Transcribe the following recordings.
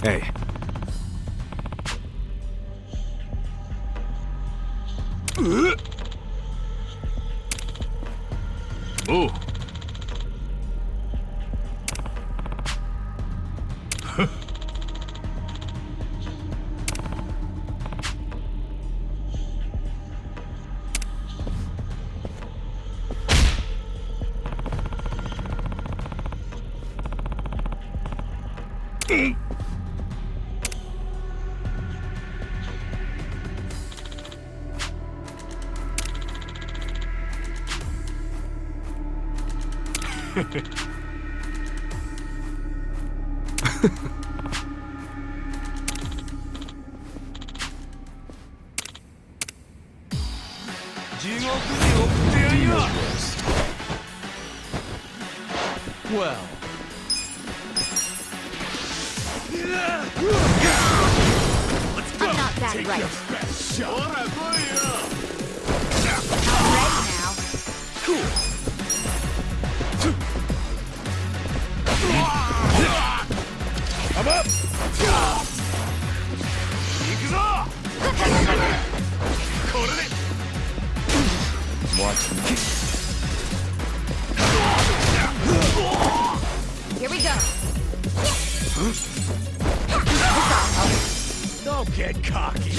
Hey. Oh. Well. Let's go. I'm not that Take right. your best shot. I'm ready now. Cool. I'm up. Watch me. Here we go. Don't get cocky.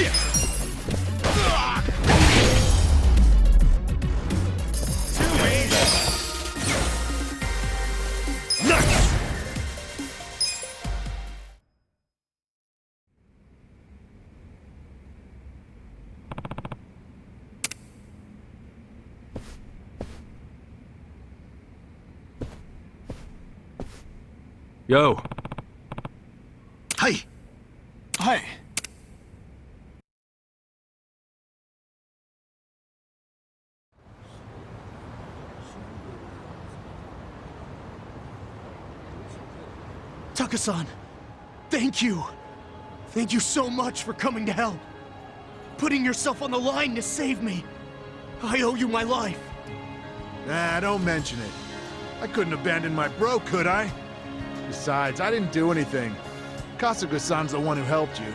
Too easy. Nice. Yo. Hi. Hi. Taka-san, thank you. Thank you so much for coming to help. Putting yourself on the line to save me. I owe you my life. Nah, don't mention it. I couldn't abandon my bro, could I? Besides, I didn't do anything. Kasuga-san's the one who helped you.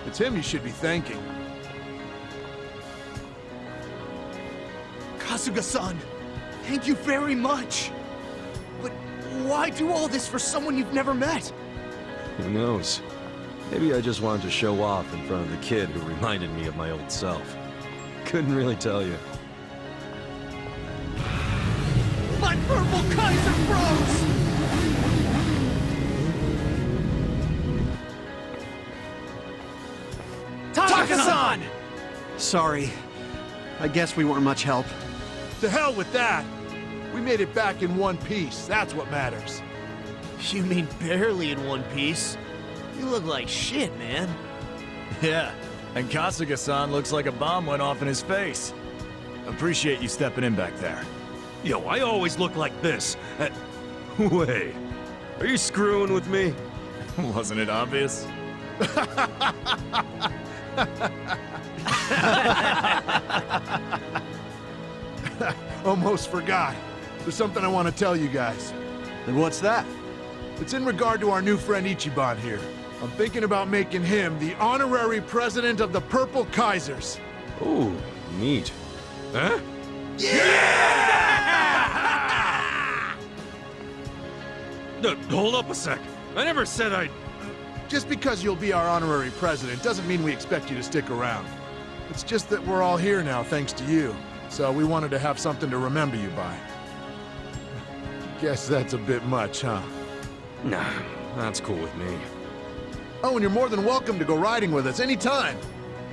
It's him you should be thanking. Kasuga-san, thank you very much. But why do all this for someone you've never met? Who knows? Maybe I just wanted to show off in front of the kid who reminded me of my old self. Couldn't really tell you. My purple Kaiser bros! Taka-san! Sorry. I guess we weren't much help. To hell with that! We made it back in one piece, that's what matters. You mean barely in one piece? You look like shit, man. Yeah, and Kasuga-san looks like a bomb went off in his face. Appreciate you stepping in back there. Yo, I always look like this. Wait. Are you screwing with me? Wasn't it obvious? Almost forgot. There's something I want to tell you guys. And what's that? It's in regard to our new friend Ichiban here. I'm thinking about making him the honorary president of the Purple Kaisers. Ooh, neat. Huh? Hold up a sec. I never said I'd... Just because you'll be our honorary president doesn't mean we expect you to stick around. It's just that we're all here now thanks to you. So we wanted to have something to remember you by. Guess that's a bit much, huh? Nah, that's cool with me. Oh, and you're more than welcome to go riding with us anytime.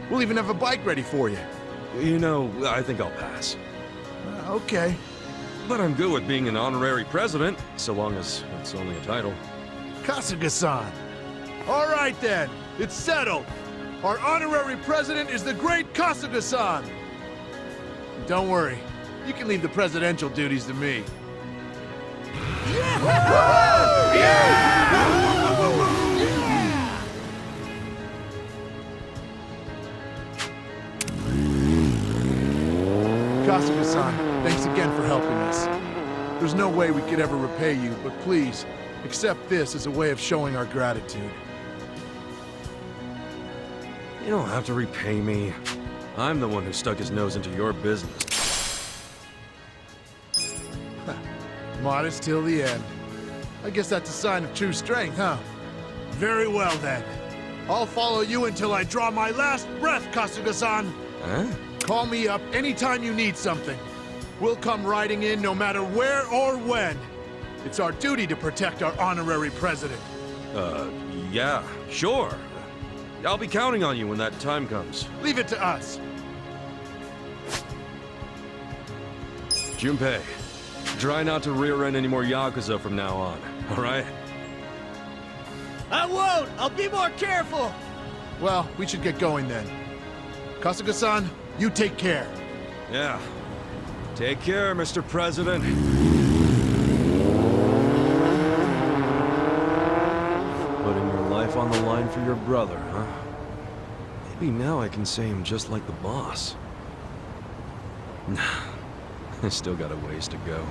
We'll even have a bike ready for you. You know, I think I'll pass. Okay. But I'm good with being an honorary president, so long as it's only a title. Kasuga-san. All right then, it's settled. Our honorary president is the great Kasuga-san. Don't worry, you can leave the presidential duties to me. Kasuga-san, thanks again for helping us. There's no way we could ever repay you, but please, accept this as a way of showing our gratitude. You don't have to repay me. I'm the one who stuck his nose into your business. Modest till the end. I guess that's a sign of true strength, huh? Very well then. I'll follow you until I draw my last breath, Kasuga-san. Huh? Call me up anytime you need something. We'll come riding in no matter where or when. It's our duty to protect our honorary president. Yeah, sure. I'll be counting on you when that time comes. Leave it to us. Junpei, try not to rear-end any more Yakuza from now on, alright? I won't! I'll be more careful! Well, we should get going then. Kasuga-san, you take care. Yeah. Take care, Mr. President. Putting your life on the line for your brother, huh? Maybe now I can say him just like the boss. Nah, I still got a ways to go.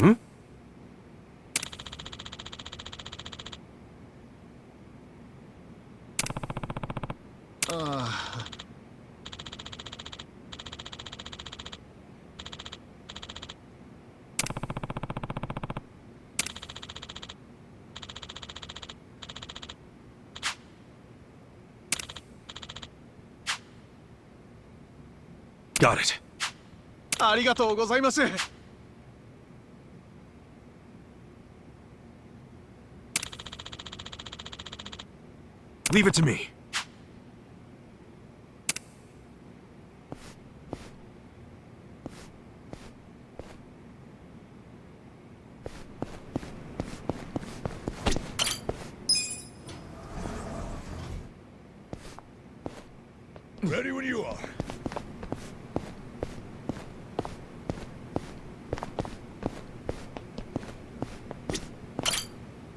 Hmm? Got it. ありがとうございます。Leave it to me. Ready when you are.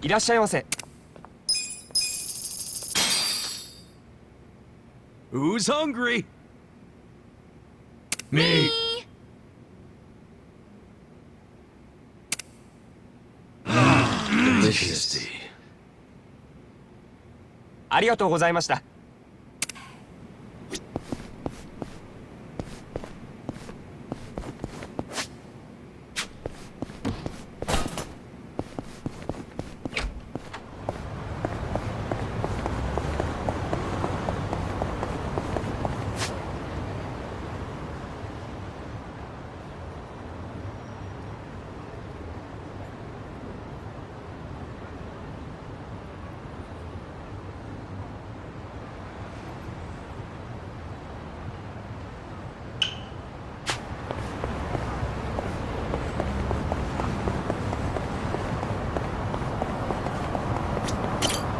いらっしゃいませ。 Who's hungry? Me. Delicious. ありがとうございました。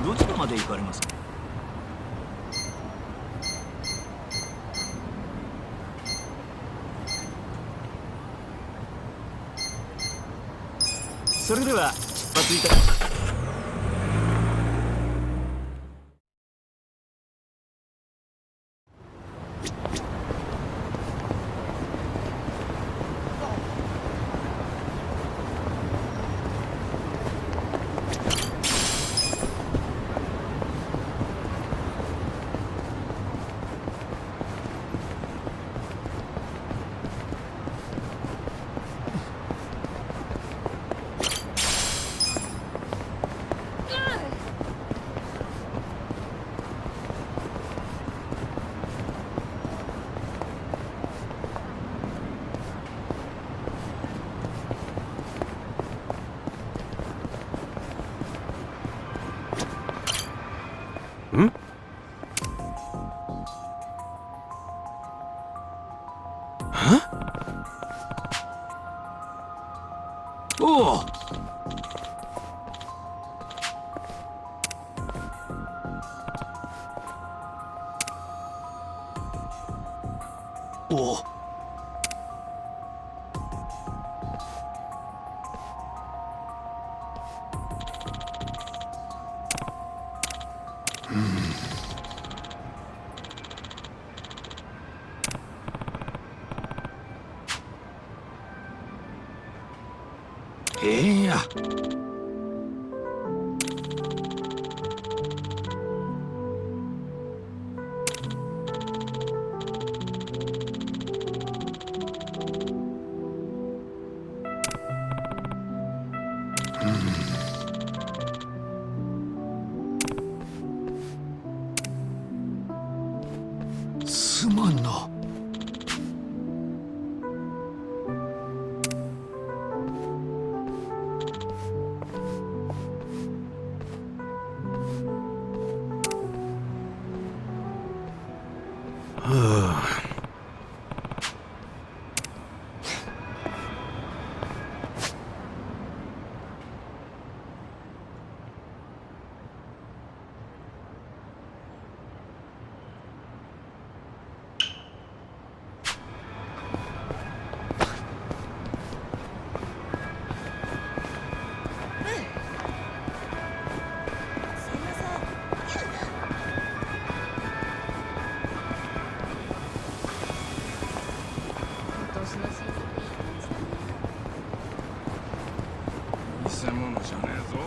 どちらまで行かれますか？それでは出発いたします。おお。おお。ええや。すまんな。偽物じゃねえぞ。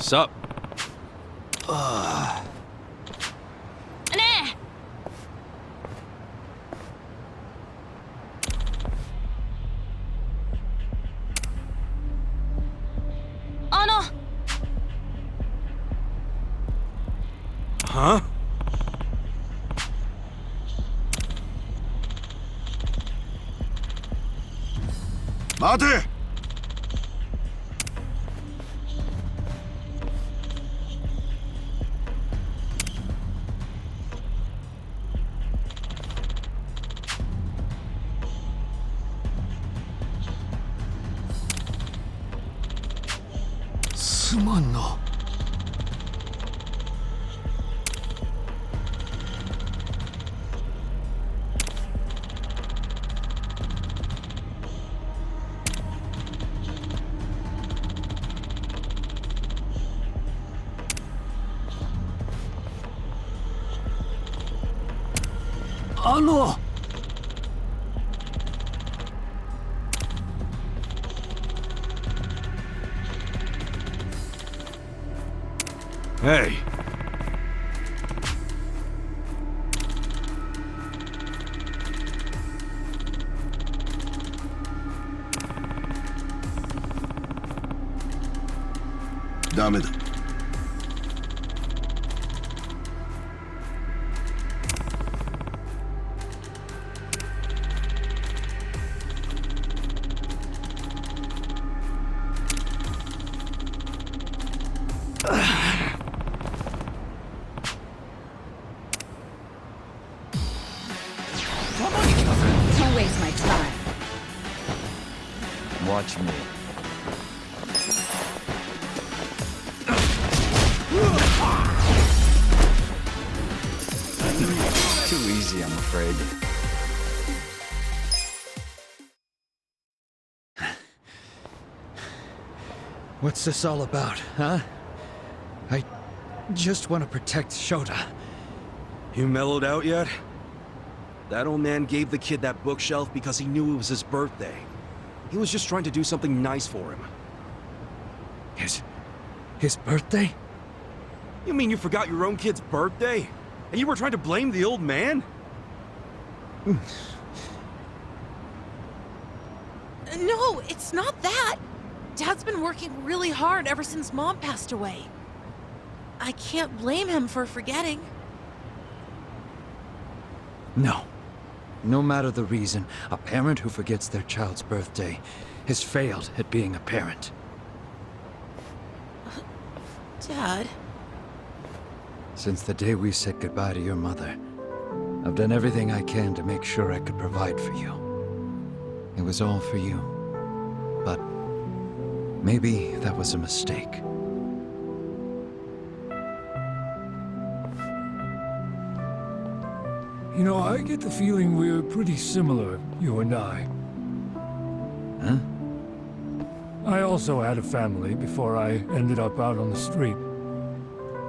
Sup? ねえ、Huh? 待て。あの Hey! Dameda. Don't waste my time. Watch me. Too easy, I'm afraid. What's this all about, huh? I just want to protect Shota. You mellowed out yet? That old man gave the kid that bookshelf because he knew it was his birthday. He was just trying to do something nice for him. His birthday? You mean you forgot your own kid's birthday? And you were trying to blame the old man? No, it's not that. Dad's been working really hard ever since Mom passed away. I can't blame him for forgetting. No. No matter the reason, a parent who forgets their child's birthday has failed at being a parent. Dad? Since the day we said goodbye to your mother, I've done everything I can to make sure I could provide for you. It was all for you. But maybe that was a mistake. You know, I get the feeling we're pretty similar, you and I. Huh? I also had a family before I ended up out on the street.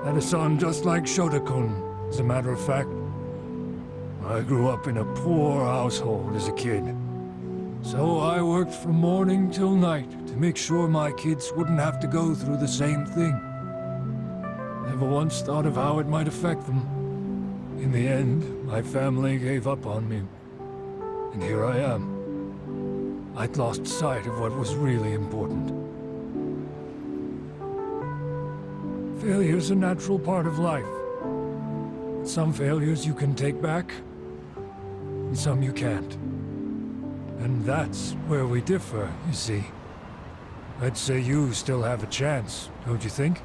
Had a son just like Shota-kun, as a matter of fact. I grew up in a poor household as a kid. So I worked from morning till night to make sure my kids wouldn't have to go through the same thing. Never once thought of how it might affect them. In the end, my family gave up on me. And here I am. I'd lost sight of what was really important. Failure's a natural part of life. Some failures you can take back, and some you can't. And that's where we differ, you see. I'd say you still have a chance, don't you think?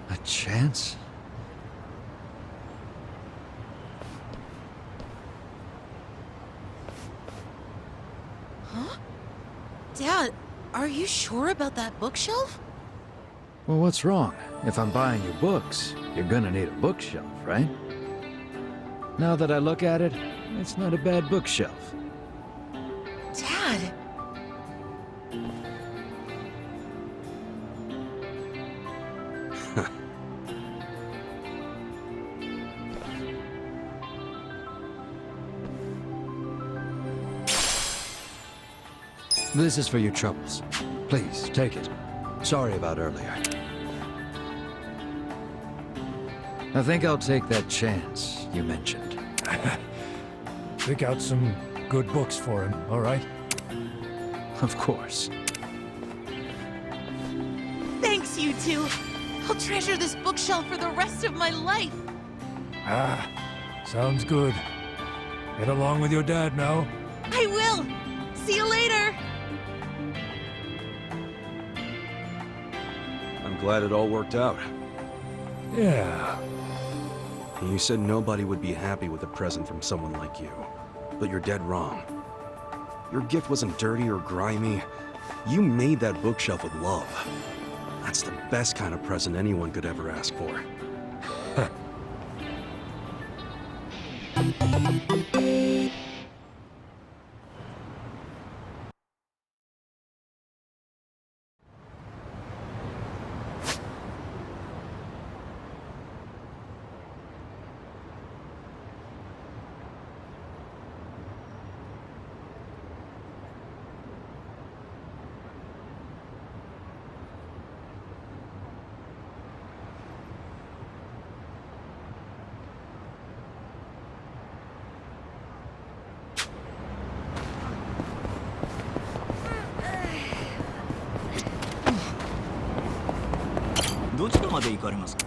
A chance? Huh? Dad, are you sure about that bookshelf? Well, what's wrong? If I'm buying you books, you're gonna need a bookshelf, right? Now that I look at it, it's not a bad bookshelf. Dad! This is for your troubles. Please, take it. Sorry about earlier. I think I'll take that chance you mentioned. Pick out some good books for him, all right? Of course. Thanks, you two! I'll treasure this bookshelf for the rest of my life! Ah, sounds good. Get along with your dad now. I will! See you later! I'm glad it all worked out. Yeah. You said nobody would be happy with a present from someone like you. But you're dead wrong. Your gift wasn't dirty or grimy. You made that bookshelf with love. That's the best kind of present anyone could ever ask for. どちらまで行かれますか？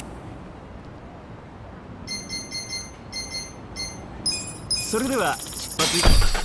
それでは出発いたします。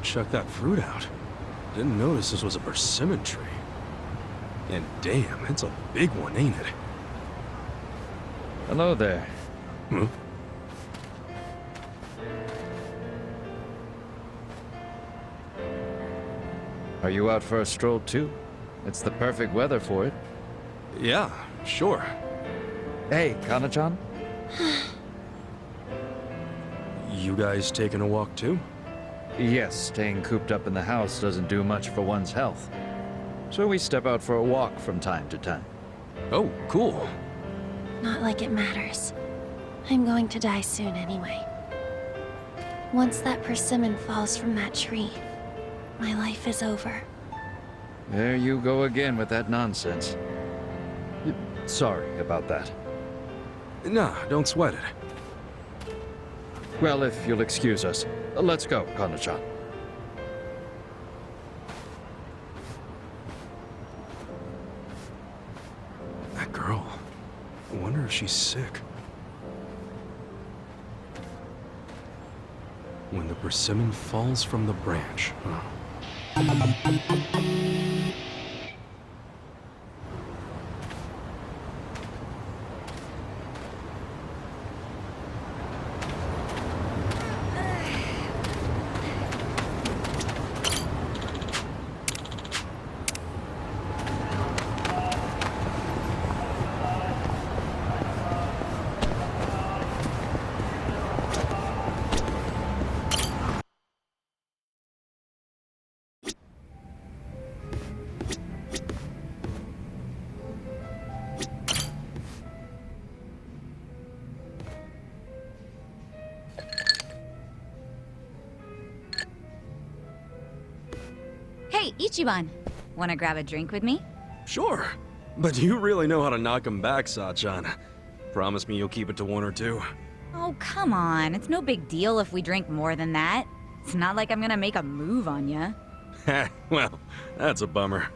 Check that fruit out. Didn't notice this was a persimmon tree. And damn, it's a big one, ain't it? Hello there. Hmm? Are you out for a stroll too? It's the perfect weather for it. Yeah, sure. Hey, Kana-chan? You guys taking a walk too? Yes, staying cooped up in the house doesn't do much for one's health. So we step out for a walk from time to time. Oh, cool. Not like it matters. I'm going to die soon anyway. Once that persimmon falls from that tree, my life is over. There you go again with that nonsense. Sorry about that. Nah, don't sweat it. Well, if you'll excuse us, let's go, Kana-chan. That girl. I wonder if she's sick. When the persimmon falls from the branch, huh? Hey, Ichiban. Wanna grab a drink with me? Sure. But you really know how to knock him back, Sa-chan. Promise me you'll keep it to one or two. Oh, come on. It's no big deal if we drink more than that. It's not like I'm gonna make a move on ya. Well, that's a bummer.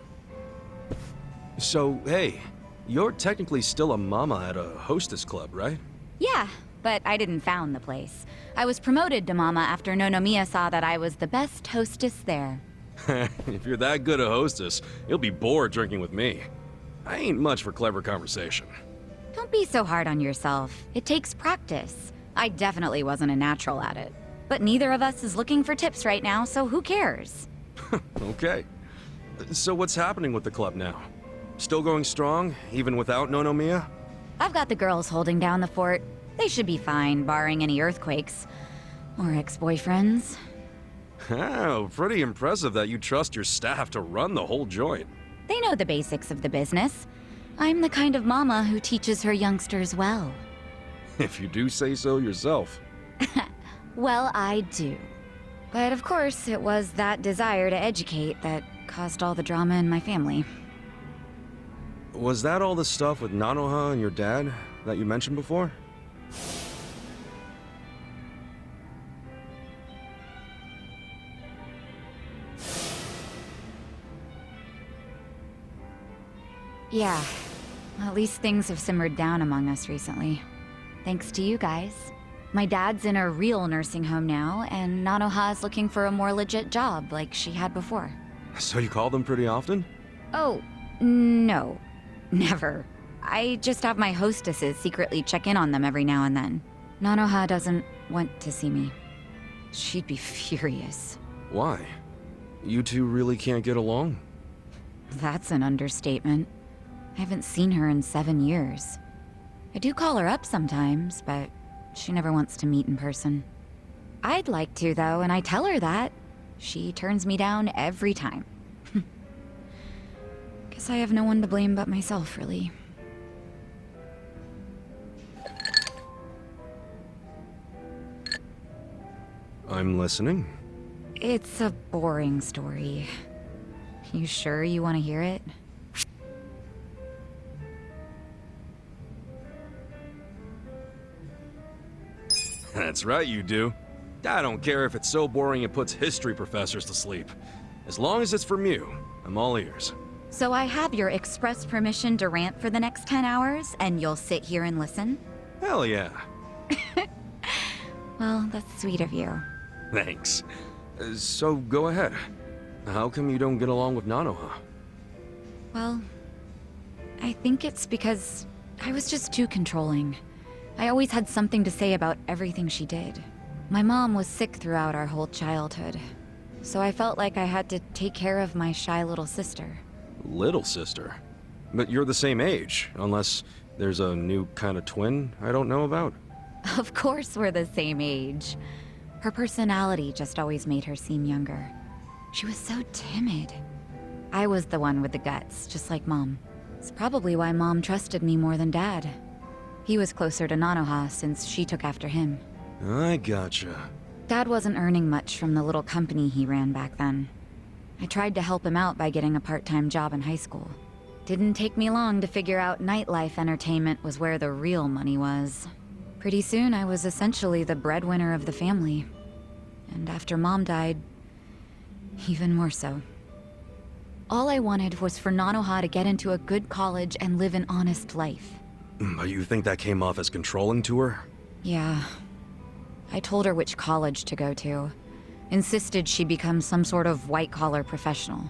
So, hey, you're technically still a mama at a hostess club, right? Yeah, but I didn't found the place. I was promoted to mama after Nonomiya saw that I was the best hostess there. If you're that good a hostess, you'll be bored drinking with me. I ain't much for clever conversation. Don't be so hard on yourself. It takes practice. I definitely wasn't a natural at it. But neither of us is looking for tips right now, so who cares? Okay. So what's happening with the club now? Still going strong, even without Nonomiya? I've got the girls holding down the fort. They should be fine, barring any earthquakes. Or ex-boyfriends. Oh, pretty impressive that you trust your staff to run the whole joint. They know the basics of the business. I'm the kind of mama who teaches her youngsters well. If you do say so yourself. Well, I do. But of course, it was that desire to educate that caused all the drama in my family. Was that all the stuff with Nanoha and your dad that you mentioned before? Yeah. At least things have simmered down among us recently. Thanks to you guys. My dad's in a real nursing home now, and Nanoha's looking for a more legit job like she had before. So you call them pretty often? Oh, no. Never. I just have my hostesses secretly check in on them every now and then. Nanoha doesn't want to see me. She'd be furious. Why? You two really can't get along? That's an understatement. I haven't seen her in 7 years. I do call her up sometimes, but she never wants to meet in person. I'd like to, though, and I tell her that. She turns me down every time. Guess I have no one to blame but myself, really. I'm listening. It's a boring story. You sure you want to hear it? That's right, you do. I don't care if it's so boring it puts history professors to sleep. As long as it's from you, I'm all ears. So I have your express permission to rant for the next 10 hours, and you'll sit here and listen? Hell yeah. Well, that's sweet of you. Thanks. So go ahead. How come you don't get along with Nanoha? Well, I think it's because I was just too controlling. I always had something to say about everything she did. My mom was sick throughout our whole childhood, so I felt like I had to take care of my shy little sister. Little sister? But you're the same age, unless there's a new kind of twin I don't know about. Of course we're the same age. Her personality just always made her seem younger. She was so timid. I was the one with the guts, just like Mom. It's probably why Mom trusted me more than Dad. He was closer to Nanoha since she took after him. I gotcha. Dad wasn't earning much from the little company he ran back then. I tried to help him out by getting a part-time job in high school. Didn't take me long to figure out nightlife entertainment was where the real money was. Pretty soon I was essentially the breadwinner of the family. And after Mom died, even more so. All I wanted was for Nanoha to get into a good college and live an honest life. But you think that came off as controlling to her? Yeah. I told her which college to go to. Insisted she become some sort of white-collar professional.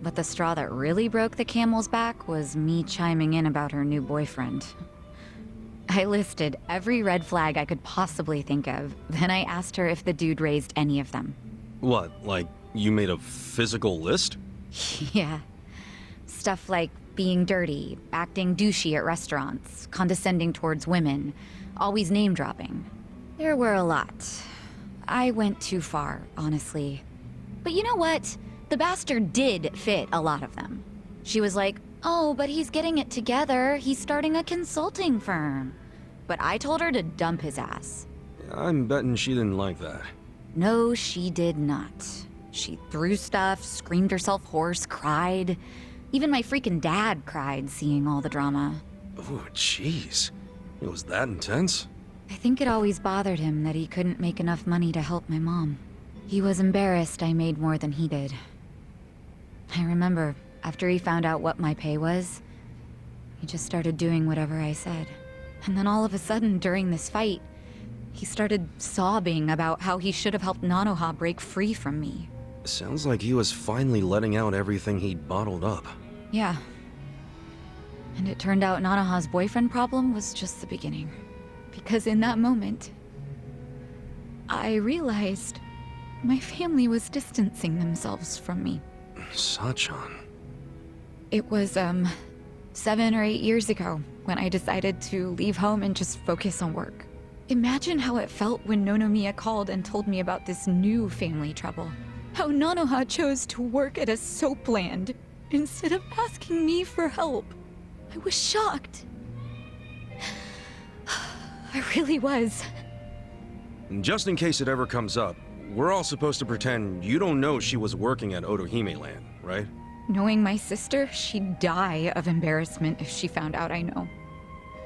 But the straw that really broke the camel's back was me chiming in about her new boyfriend. I listed every red flag I could possibly think of, then I asked her if the dude raised any of them. What, like you made a physical list? Yeah. Stuff like being dirty, acting douchey at restaurants, condescending towards women, always name-dropping. There were a lot. I went too far, honestly. But you know what? The bastard did fit a lot of them. She was like, oh, but he's getting it together. He's starting a consulting firm. But I told her to dump his ass. I'm betting she didn't like that. No, she did not. She threw stuff, screamed herself hoarse, cried. Even my freaking dad cried seeing all the drama. Oh, jeez. It was that intense? I think it always bothered him that he couldn't make enough money to help my mom. He was embarrassed I made more than he did. I remember, after he found out what my pay was, he just started doing whatever I said. And then all of a sudden, during this fight, he started sobbing about how he should have helped Nanoha break free from me. Sounds like he was finally letting out everything he'd bottled up. Yeah. And it turned out Nanoha's boyfriend problem was just the beginning. Because in that moment, I realized my family was distancing themselves from me. Sachan. It was, 7 or 8 years ago when I decided to leave home and just focus on work. Imagine how it felt when Nonomiya called and told me about this new family trouble. How Nanoha chose to work at a soap land instead of asking me for help. I was shocked. I really was. Just in case it ever comes up, we're all supposed to pretend you don't know she was working at Otohime Land, right? Knowing my sister, she'd die of embarrassment if she found out I know.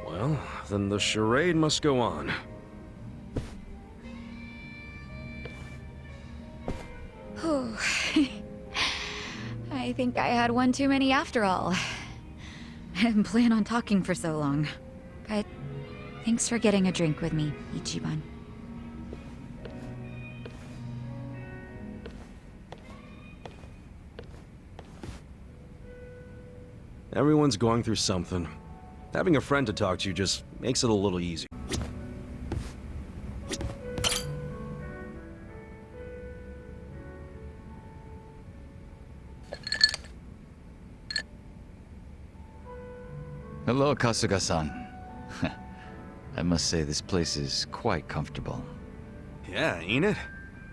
Well, then the charade must go on. Whew. I think I had one too many after all. I didn't plan on talking for so long. But thanks for getting a drink with me, Ichiban. Everyone's going through something. Having a friend to talk to just makes it a little easier. Hello, Kasuga-san. I must say this place is quite comfortable. Yeah, ain't it?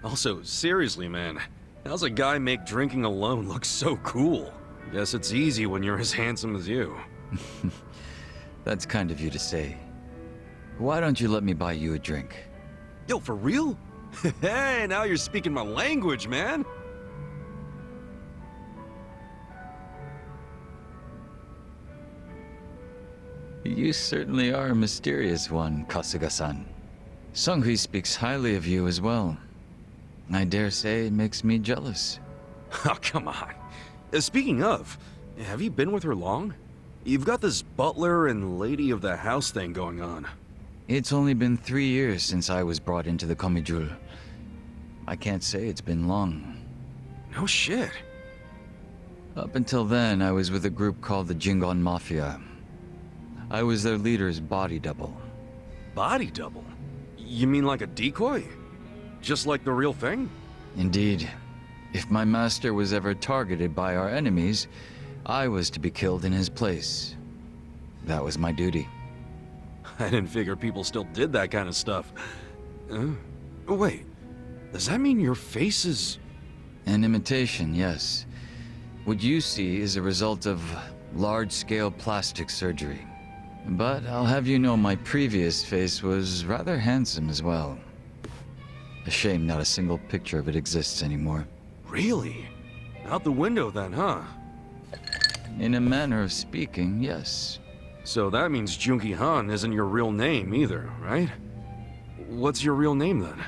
Also, seriously, man, how's a guy make drinking alone look so cool? Guess it's easy when you're as handsome as you. That's kind of you to say. Why don't you let me buy you a drink? Yo, for real? Hey, now you're speaking my language, man! You certainly are a mysterious one, Kasuga-san. Sunghui speaks highly of you as well. I dare say it makes me jealous. Oh, come on. Speaking of, have you been with her long? You've got this butler and lady of the house thing going on. It's only been 3 years since I was brought into the Komijul. I can't say it's been long. No shit. Up until then, I was with a group called the Jingon Mafia. I was their leader's body double. Body double? You mean like a decoy? Just like the real thing? Indeed. If my master was ever targeted by our enemies, I was to be killed in his place. That was my duty. I didn't figure people still did that kind of stuff. Wait, does that mean your face is... An imitation, yes. What you see is a result of large-scale plastic surgery. But I'll have you know my previous face was rather handsome as well. A shame not a single picture of it exists anymore. Really? Out the window then, huh? In a manner of speaking, yes. So that means Junki Han isn't your real name either, right? What's your real name then?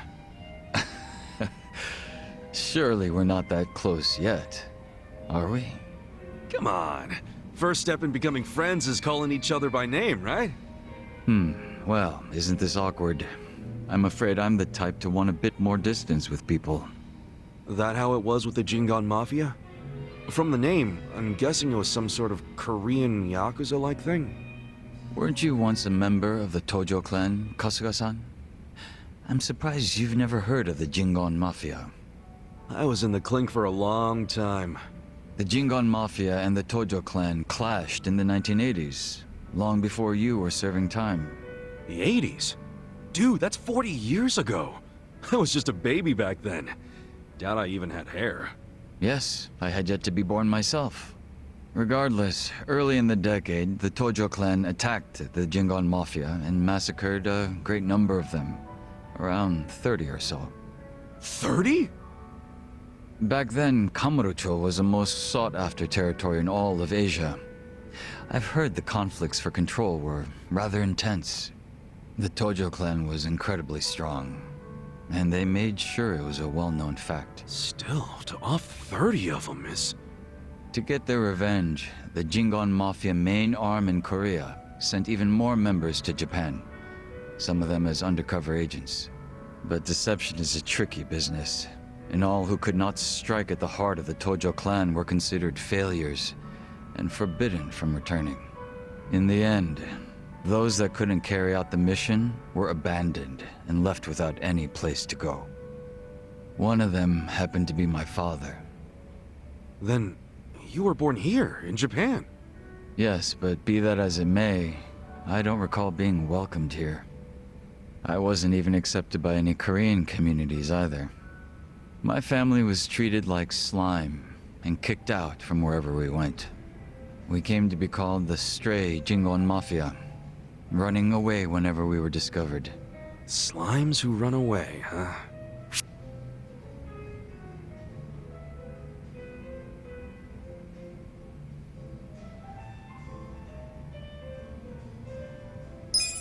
Surely we're not that close yet, are we? Come on. First step in becoming friends is calling each other by name, right? Well, isn't this awkward? I'm afraid I'm the type to want a bit more distance with people. That how it was with the Jingon Mafia? From the name, I'm guessing it was some sort of Korean Yakuza-like thing? Weren't you once a member of the Tojo clan, Kasuga-san? I'm surprised you've never heard of the Jingon Mafia. I was in the clink for a long time. The Jingon Mafia and the Tojo clan clashed in the 1980s, long before you were serving time. The 80s? Dude, that's 40 years ago. I was just a baby back then. Doubt I even had hair. Yes, I had yet to be born myself. Regardless, early in the decade, the Tojo clan attacked the Jingon Mafia and massacred a great number of them. Around 30 or so. 30? Back then, Kamurocho was the most sought-after territory in all of Asia. I've heard the conflicts for control were rather intense. The Tojo clan was incredibly strong, and they made sure it was a well-known fact. Still, to off 30 of them is... To get their revenge, the Jingon Mafia main arm in Korea sent even more members to Japan, some of them as undercover agents. But deception is a tricky business, and all who could not strike at the heart of the Tojo clan were considered failures and forbidden from returning. In the end, those that couldn't carry out the mission were abandoned and left without any place to go. One of them happened to be my father. Then, you were born here, in Japan? Yes, but be that as it may, I don't recall being welcomed here. I wasn't even accepted by any Korean communities either. My family was treated like slime and kicked out from wherever we went. We came to be called the Stray Jingon Mafia, running away whenever we were discovered. Slimes who run away, huh?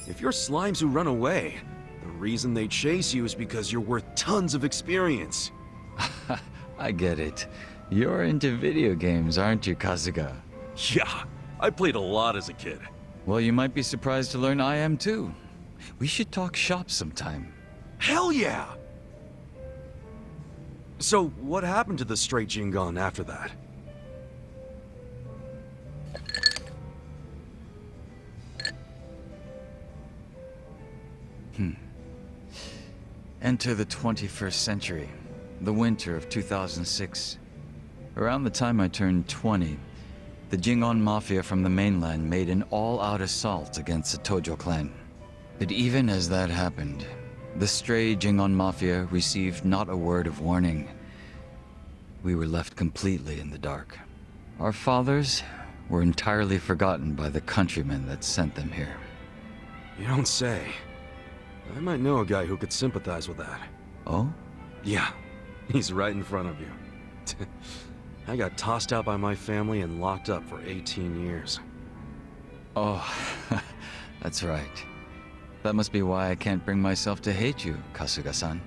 If you're slimes who run away, the reason they chase you is because you're worth tons of experience. I get it. You're into video games, aren't you, Kasuga? Yeah, I played a lot as a kid. Well, you might be surprised to learn I am too. We should talk shop sometime. Hell yeah! So, what happened to the straight Jingon after that? Enter the 21st century, the winter of 2006. Around the time I turned 20, the Jingon Mafia from the mainland made an all-out assault against the Tojo clan. But even as that happened, the stray Jingon Mafia received not a word of warning. We were left completely in the dark. Our fathers were entirely forgotten by the countrymen that sent them here. You don't say. I might know a guy who could sympathize with that. Oh? Yeah, he's right in front of you. I got tossed out by my family and locked up for 18 years. Oh, that's right. That must be why I can't bring myself to hate you, Kasuga-san.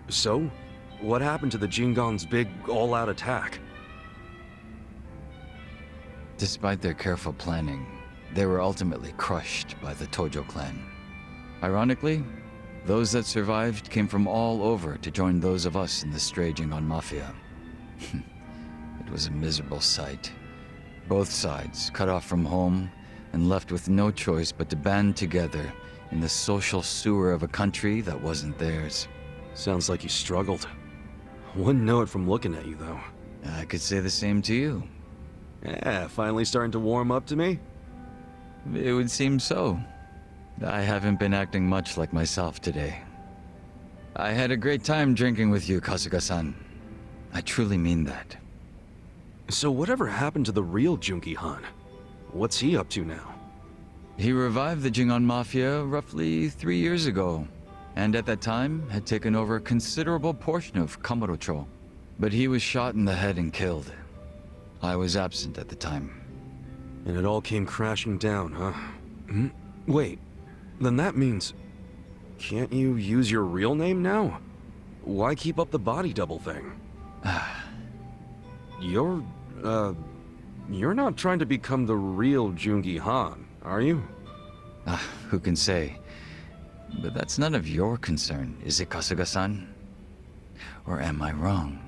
So? What happened to the Jingon's big, all-out attack? Despite their careful planning, they were ultimately crushed by the Tojo clan. Ironically, those that survived came from all over to join those of us in the stray Jingon Mafia. It was a miserable sight. Both sides cut off from home and left with no choice but to band together in the social sewer of a country that wasn't theirs. Sounds like you struggled. Wouldn't know it from looking at you, though. I could say the same to you. Yeah, finally starting to warm up to me? It would seem so. I haven't been acting much like myself today. I had a great time drinking with you, Kasuga-san. I truly mean that. So whatever happened to the real Junki Han? What's he up to now? He revived the Jingon Mafia roughly 3 years ago, and at that time had taken over a considerable portion of Kamurocho. But he was shot in the head and killed. I was absent at the time. And it all came crashing down, huh? Wait, then that means... Can't you use your real name now? Why keep up the body double thing? You're not trying to become the real Jungi Han, are you? Who can say? But that's none of your concern, is it, Kasuga-san? Or am I wrong?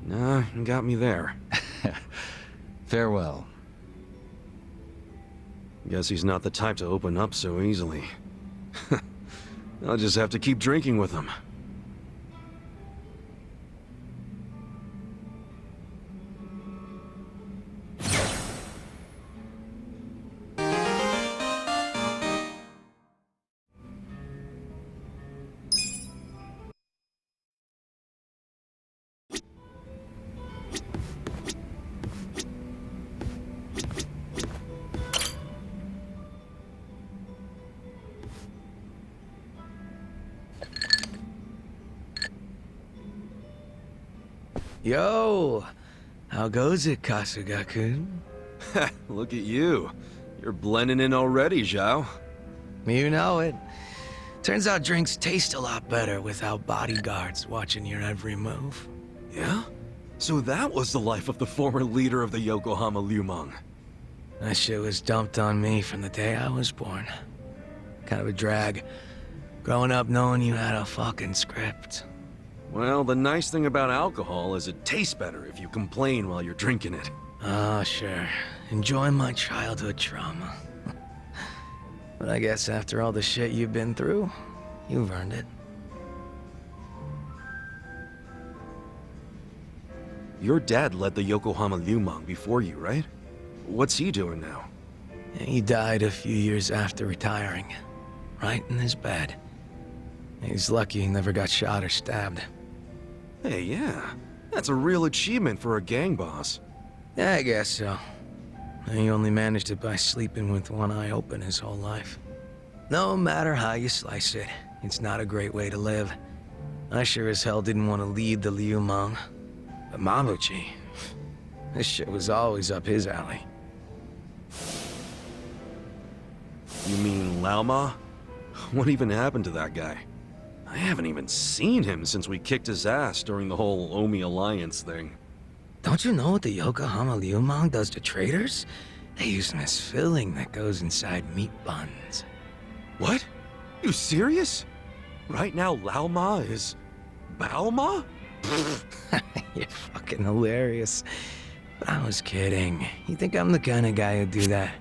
Nah, you got me there. Farewell. Guess he's not the type to open up so easily. I'll just have to keep drinking with him. Yo! How goes it, Kasuga-kun? Look at you. You're blending in already, Zhao. You know it. Turns out drinks taste a lot better without bodyguards watching your every move. Yeah? So that was the life of the former leader of the Yokohama Liumang. That shit was dumped on me from the day I was born. Kind of a drag. Growing up knowing you had a fucking script. Well, the nice thing about alcohol is it tastes better if you complain while you're drinking it. Oh, sure. Enjoy my childhood trauma. But I guess after all the shit you've been through, you've earned it. Your dad led the Yokohama Liumang before you, right? What's he doing now? He died a few years after retiring. Right in his bed. He's lucky he never got shot or stabbed. Hey, yeah. That's a real achievement for a gang boss. Yeah, I guess so. He only managed it by sleeping with one eye open his whole life. No matter how you slice it, it's not a great way to live. I sure as hell didn't want to lead the Liumang. But Mabuchi, this shit was always up his alley. You mean Laoma? What even happened to that guy? I haven't even seen him since we kicked his ass during the whole Omi Alliance thing. Don't you know what the Yokohama Liumang does to traders? They use them as filling that goes inside meat buns. What? You serious? Right now Laoma is... Baoma? You're fucking hilarious. But I was kidding. You think I'm the kind of guy who'd do that?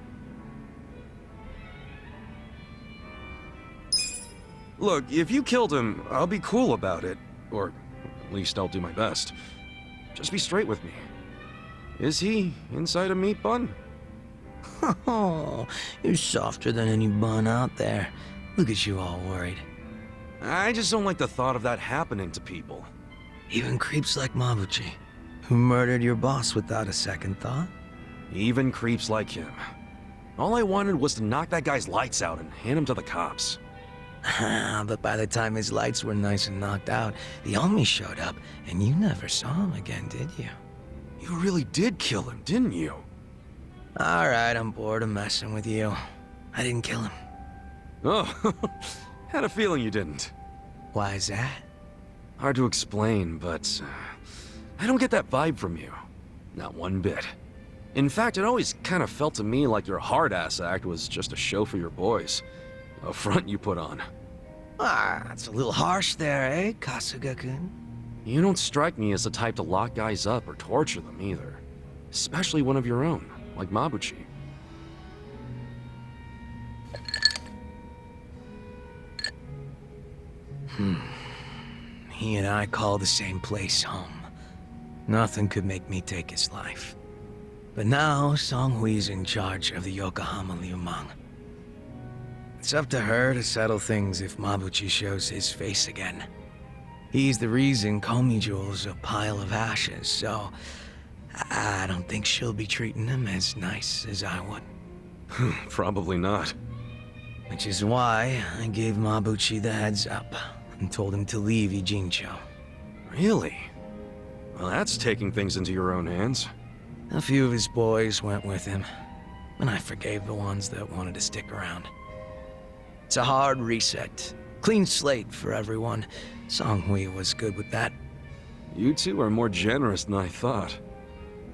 Look, if you killed him, I'll be cool about it. Or at least I'll do my best. Just be straight with me. Is he inside a meat bun? Oh, you're softer than any bun out there. Look at you all worried. I just don't like the thought of that happening to people. Even creeps like Mabuchi, who murdered your boss without a second thought. Even creeps like him. All I wanted was to knock that guy's lights out and hand him to the cops. But by the time his lights were nice and knocked out, the Omi showed up, and you never saw him again, did you? You really did kill him, didn't you? Alright, I'm bored of messing with you. I didn't kill him. Oh, had a feeling you didn't. Why is that? Hard to explain, but I don't get that vibe from you. Not one bit. In fact, it always kind of felt to me like your hard-ass act was just a show for your boys. A front you put on. That's a little harsh there, eh, Kasuga-kun? You don't strike me as the type to lock guys up or torture them either. Especially one of your own, like Mabuchi. He and I call the same place home. Nothing could make me take his life. But now, Songhui's in charge of the Yokohama Liumang. It's up to her to settle things if Mabuchi shows his face again. He's the reason Komi-jewel's a pile of ashes, so I don't think she'll be treating him as nice as I would. Probably not. Which is why I gave Mabuchi the heads up and told him to leave Ijincho. Really? Well, that's taking things into your own hands. A few of his boys went with him, and I forgave the ones that wanted to stick around. It's a hard reset. Clean slate for everyone. Songhui was good with that. You two are more generous than I thought.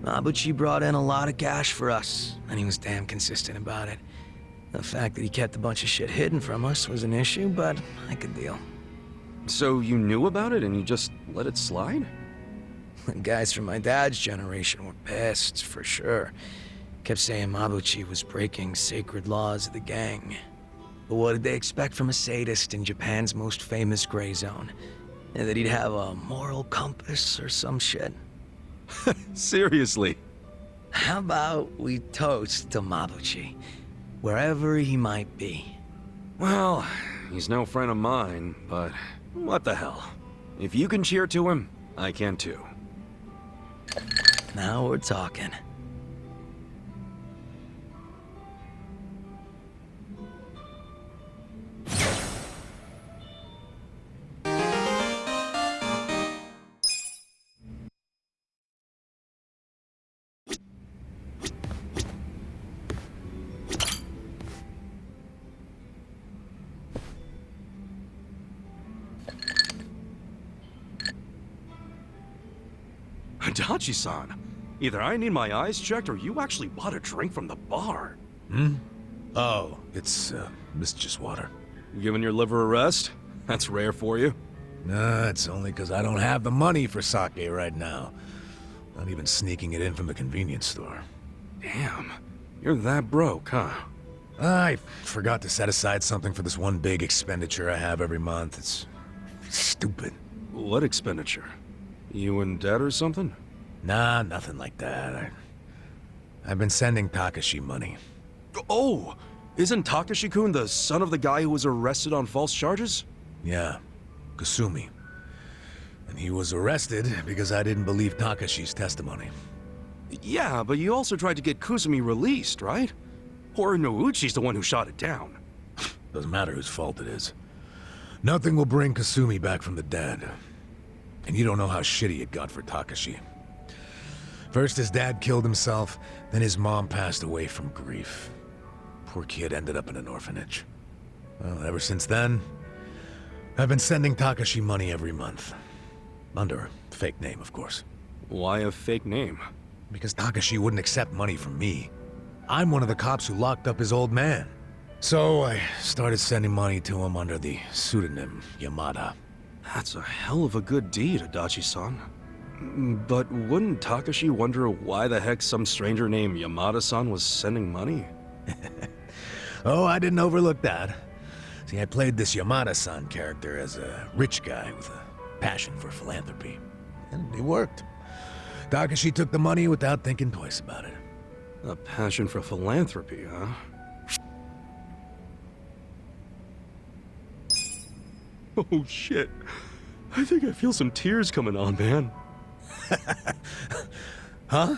Mabuchi brought in a lot of cash for us, and he was damn consistent about it. The fact that he kept a bunch of shit hidden from us was an issue, but I could deal. So you knew about it and you just let it slide? The guys from my dad's generation were pissed, for sure. Kept saying Mabuchi was breaking sacred laws of the gang. But what did they expect from a sadist in Japan's most famous gray zone? And that he'd have a moral compass or some shit? Seriously? How about we toast to Mabuchi, wherever he might be? Well, he's no friend of mine, but what the hell? If you can cheer to him, I can too. Now we're talking. Adachi-san, either I need my eyes checked or you actually bought a drink from the bar. Oh, it's, mischievous water. You giving your liver a rest? That's rare for you. Nah, it's only because I don't have the money for sake right now. Not even sneaking it in from the convenience store. Damn, you're that broke, huh? I forgot to set aside something for this one big expenditure I have every month. It's stupid. What expenditure? You in debt or something? Nah, nothing like that. I've been sending Takashi money. Oh! Isn't Takashi-kun the son of the guy who was arrested on false charges? Yeah, Kasumi. And he was arrested because I didn't believe Takashi's testimony. Yeah, but you also tried to get Kusumi released, right? Or Nouchi's the one who shot it down. Doesn't matter whose fault it is. Nothing will bring Kasumi back from the dead. And you don't know how shitty it got for Takashi. First his dad killed himself, then his mom passed away from grief. Poor kid ended up in an orphanage. Well, ever since then, I've been sending Takashi money every month. Under a fake name, of course. Why a fake name? Because Takashi wouldn't accept money from me. I'm one of the cops who locked up his old man. So I started sending money to him under the pseudonym Yamada. That's a hell of a good deed, Adachi-san. But wouldn't Takashi wonder why the heck some stranger named Yamada-san was sending money? Oh, I didn't overlook that. See, I played this Yamada-san character as a rich guy with a passion for philanthropy. And it worked. Takashi took the money without thinking twice about it. A passion for philanthropy, huh? Oh shit. I think I feel some tears coming on, man. Huh?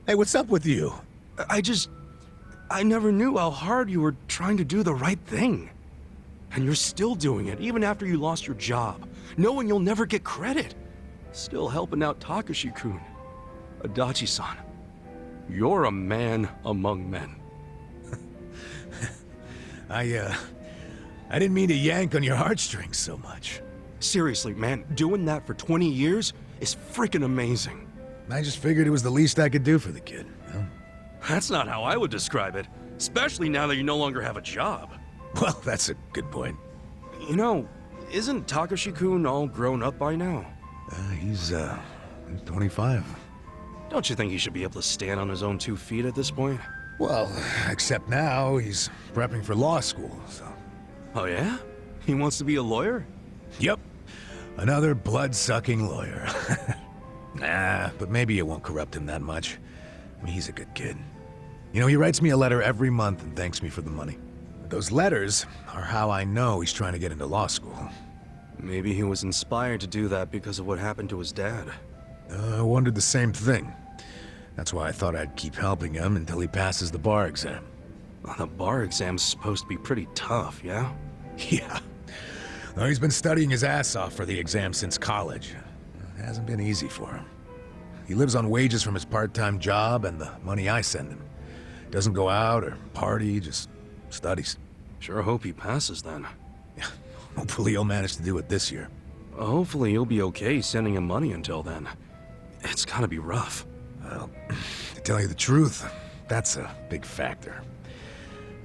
Hey, what's up with you? I never knew how hard you were trying to do the right thing. And you're still doing it, even after you lost your job, knowing you'll never get credit. Still helping out Takashi-kun. Adachi-san, you're a man among men. I didn't mean to yank on your heartstrings so much. Seriously, man, doing that for 20 years is freaking amazing. I just figured it was the least I could do for the kid. You know? That's not how I would describe it, especially now that you no longer have a job. Well, that's a good point. You know, isn't Takashi-kun all grown up by now? He's 25. Don't you think he should be able to stand on his own 2 feet at this point? Well, except now he's prepping for law school, so... Oh yeah? He wants to be a lawyer? Yep. Another blood-sucking lawyer. Nah, but maybe it won't corrupt him that much. I mean, he's a good kid. You know, he writes me a letter every month and thanks me for the money. Those letters are how I know he's trying to get into law school. Maybe he was inspired to do that because of what happened to his dad. I wondered the same thing. That's why I thought I'd keep helping him until he passes the bar exam. Well, the bar exam's supposed to be pretty tough, yeah? Yeah. Well, he's been studying his ass off for the exam since college. It hasn't been easy for him. He lives on wages from his part-time job and the money I send him. Doesn't go out or party, just studies. Sure hope he passes then. Yeah, hopefully he'll manage to do it this year. Hopefully you'll be okay sending him money until then. It's gotta be rough. Well, to tell you the truth, that's a big factor.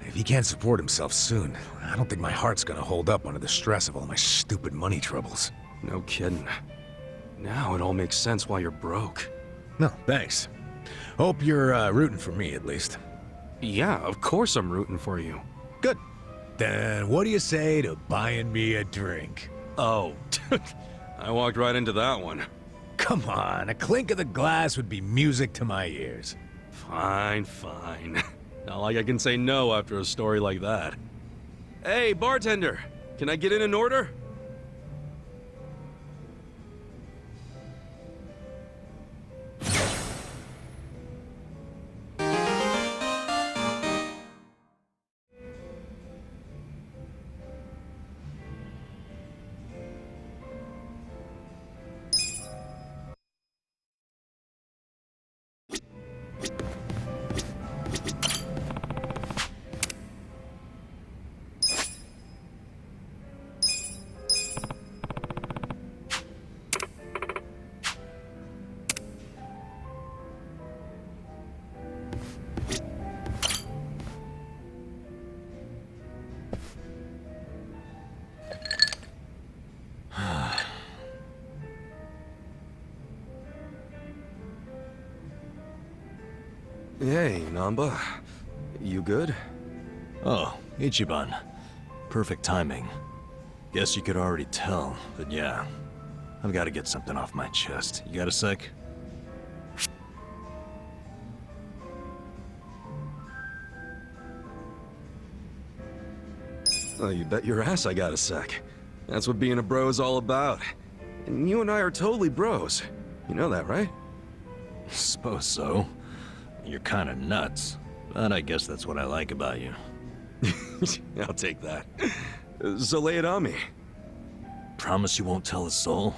If he can't support himself soon, I don't think my heart's gonna hold up under the stress of all my stupid money troubles. No kidding. Now it all makes sense why you're broke. No, thanks. Hope you're rooting for me, at least. Yeah, of course I'm rooting for you. Good. Then what do you say to buying me a drink? Oh, I walked right into that one. Come on, a clink of the glass would be music to my ears. Fine, fine. Not like I can say no after a story like that. Hey, bartender, can I get in an order? Hey, Nanba. You good? Oh, Ichiban. Perfect timing. Guess you could already tell, but yeah. I've got to get something off my chest. You got a sec? Oh, you bet your ass I got a sec. That's what being a bro is all about. And you and I are totally bros. You know that, right? Suppose so. You're kinda nuts, but I guess that's what I like about you. I'll take that. So lay it on me. Promise you won't tell a soul?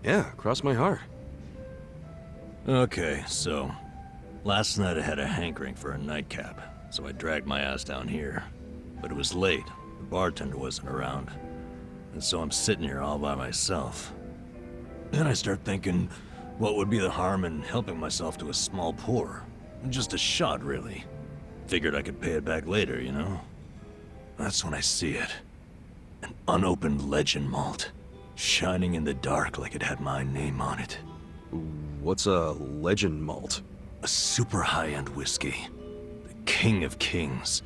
Yeah, cross my heart. Okay, so... Last night I had a hankering for a nightcap, so I dragged my ass down here. But it was late, The bartender wasn't around, and so I'm sitting here all by myself. Then I start thinking, what would be the harm in helping myself to a small pour? Just a shot, really. Figured I could pay it back later, you know? That's when I see it. An unopened legend malt, shining in the dark like it had my name on it. What's a legend malt? A super high-end whiskey. The king of kings.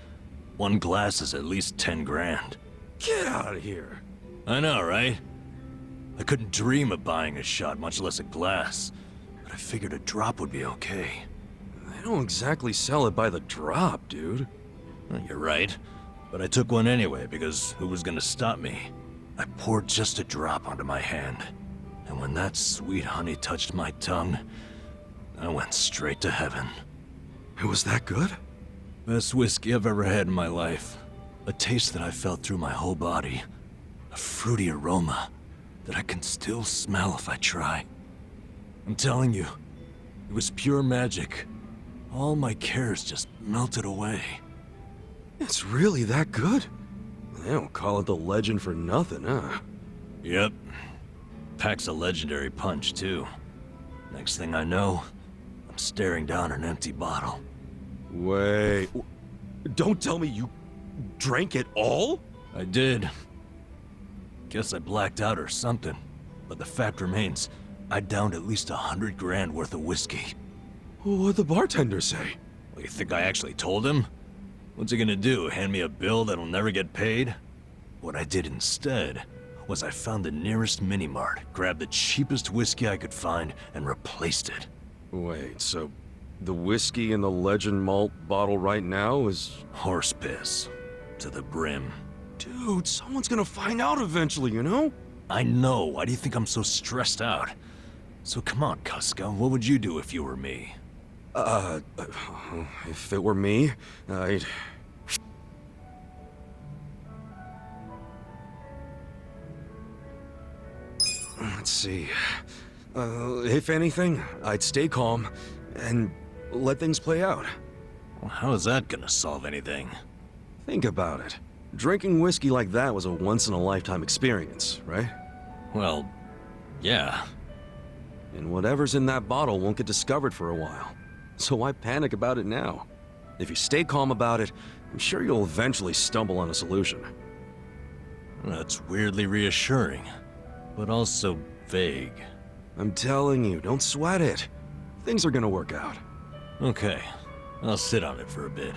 One glass is at least 10 grand. Get out of here! I know, right? I couldn't dream of buying a shot, much less a glass. But I figured a drop would be okay. They don't exactly sell it by the drop, dude. You're right. But I took one anyway, because who was gonna stop me? I poured just a drop onto my hand. And when that sweet honey touched my tongue, I went straight to heaven. It was that good? Best whiskey I've ever had in my life. A taste that I felt through my whole body. A fruity aroma that I can still smell if I try. I'm telling you, it was pure magic. All my cares just melted away. It's really that good? They don't call it the legend for nothing, huh? Yep. Packs a legendary punch, too. Next thing I know, I'm staring down an empty bottle. Wait... Don't tell me you drank it all? I did. Guess I blacked out or something. But the fact remains, I downed at least 100 grand worth of whiskey. What'd the bartender say? Well, you think I actually told him? What's he gonna do, hand me a bill that'll never get paid? What I did instead was I found the nearest mini-mart, grabbed the cheapest whiskey I could find, and replaced it. Wait, so the whiskey in the legend malt bottle right now is... Horse piss. To the brim. Dude, someone's gonna find out eventually, you know? I know. Why do you think I'm so stressed out? So come on, Kuska. What would you do if you were me? If it were me, I'd... Let's see. If anything, I'd stay calm and let things play out. Well, how is that gonna solve anything? Think about it. Drinking whiskey like that was a once-in-a-lifetime experience, right? Well, yeah. And whatever's in that bottle won't get discovered for a while. So why panic about it now? If you stay calm about it, I'm sure you'll eventually stumble on a solution. That's weirdly reassuring, but also vague. I'm telling you, don't sweat it. Things are gonna work out. Okay, I'll sit on it for a bit.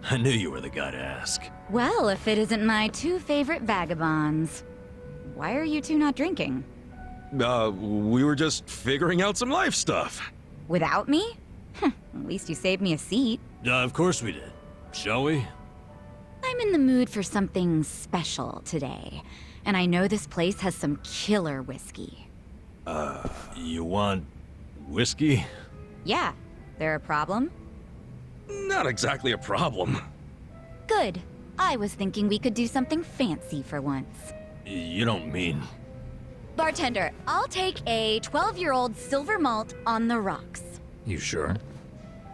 I knew you were the guy to ask. Well, if it isn't my two favorite vagabonds. Why are you two not drinking? We were just figuring out some life stuff. Without me? At least you saved me a seat. Of course we did. Shall we? I'm in the mood for something special today. And I know this place has some killer whiskey. You want whiskey? Yeah. There a problem? Not exactly a problem. Good. I was thinking we could do something fancy for once. You don't mean... Bartender, I'll take a 12-year-old silver malt on the rocks. You sure?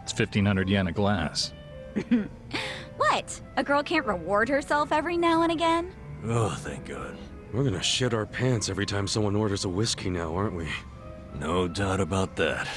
It's 1,500 yen a glass. What? A girl can't reward herself every now and again? Oh, thank God. We're gonna shit our pants every time someone orders a whiskey now, aren't we? No doubt about that.